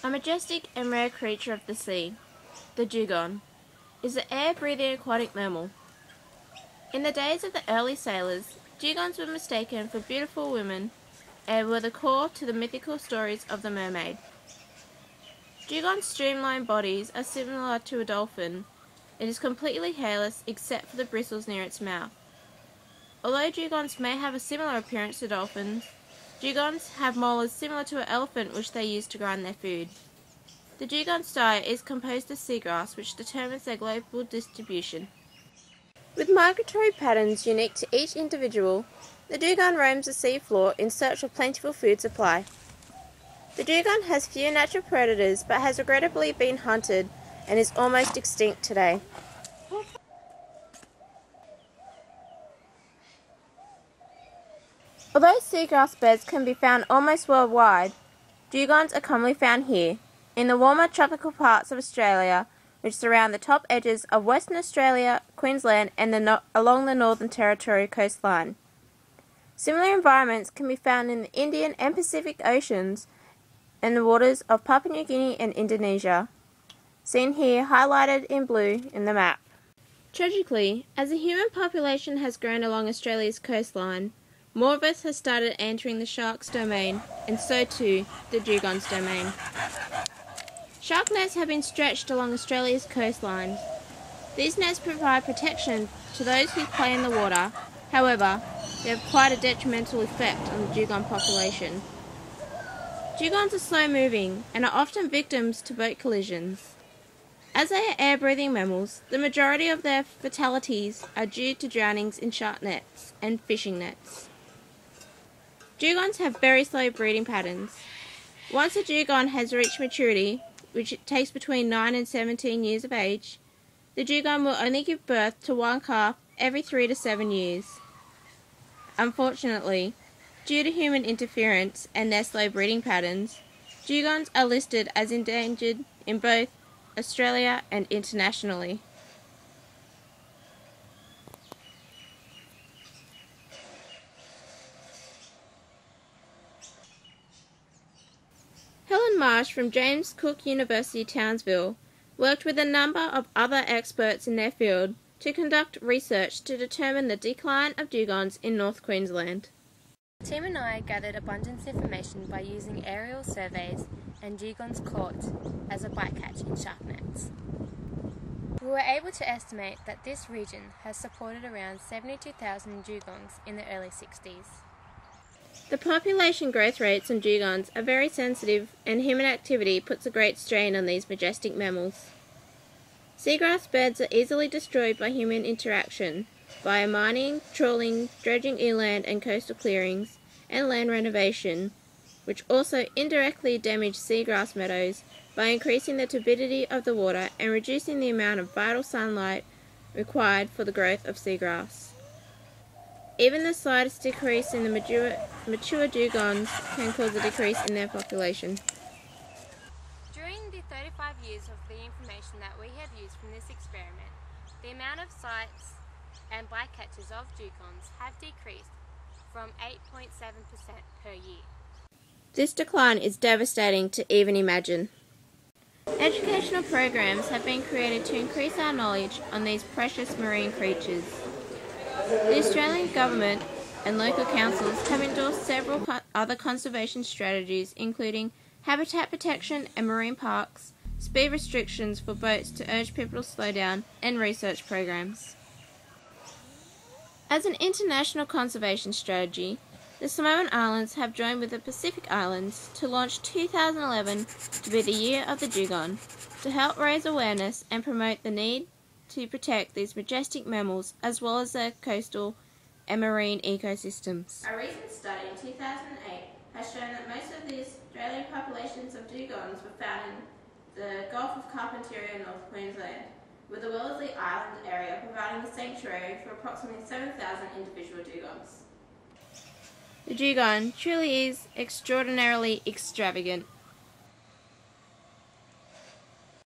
A majestic and rare creature of the sea, the dugong, is an air-breathing aquatic mammal. In the days of the early sailors, dugongs were mistaken for beautiful women and were the core to the mythical stories of the mermaid. Dugong's streamlined bodies are similar to a dolphin. It is completely hairless except for the bristles near its mouth. Although dugongs may have a similar appearance to dolphins, dugongs have molars similar to an elephant which they use to grind their food. The dugong's diet is composed of seagrass, which determines their global distribution. With migratory patterns unique to each individual, the dugong roams the seafloor in search of plentiful food supply. The dugong has few natural predators but has regrettably been hunted and is almost extinct today. Although seagrass beds can be found almost worldwide, dugongs are commonly found here, in the warmer tropical parts of Australia, which surround the top edges of Western Australia, Queensland and along the Northern Territory coastline. Similar environments can be found in the Indian and Pacific Oceans and the waters of Papua New Guinea and Indonesia, seen here highlighted in blue in the map. Tragically, as the human population has grown along Australia's coastline, more of us have started entering the shark's domain, and so too the dugong's domain. Shark nets have been stretched along Australia's coastlines. These nets provide protection to those who play in the water. However, they have quite a detrimental effect on the dugong population. Dugongs are slow-moving and are often victims to boat collisions. As they are air-breathing mammals, the majority of their fatalities are due to drownings in shark nets and fishing nets. Dugongs have very slow breeding patterns. Once a dugong has reached maturity, which takes between 9 and 17 years of age, the dugong will only give birth to one calf every 3 to 7 years. Unfortunately, due to human interference and their slow breeding patterns, dugongs are listed as endangered in both Australia and internationally. Helen Marsh from James Cook University Townsville worked with a number of other experts in their field to conduct research to determine the decline of dugongs in North Queensland. The team and I gathered abundance information by using aerial surveys and dugongs caught as a bycatch in shark nets. We were able to estimate that this region has supported around 72,000 dugongs in the early 60s. The population growth rates on dugongs are very sensitive, and human activity puts a great strain on these majestic mammals. Seagrass beds are easily destroyed by human interaction via mining, trawling, dredging inland and coastal clearings, and land renovation, which also indirectly damage seagrass meadows by increasing the turbidity of the water and reducing the amount of vital sunlight required for the growth of seagrass. Even the slightest decrease in the mature dugongs can cause a decrease in their population. During the 35 years of the information that we have used from this experiment, the amount of sites and bycatches of dugongs have decreased from 8.7% per year. This decline is devastating to even imagine. Educational programs have been created to increase our knowledge on these precious marine creatures. The Australian Government and local councils have endorsed several other conservation strategies, including habitat protection and marine parks, speed restrictions for boats to urge people to slow down, and research programs. As an international conservation strategy, the Samoan Islands have joined with the Pacific Islands to launch 2011 to be the Year of the Dugong, to help raise awareness and promote the need to protect these majestic mammals as well as their coastal and marine ecosystems. A recent study in 2008 has shown that most of the Australian populations of dugongs were found in the Gulf of Carpentaria, North Queensland, with the Wellesley Island area providing the sanctuary for approximately 7,000 individual dugongs. The dugong truly is extraordinarily extravagant.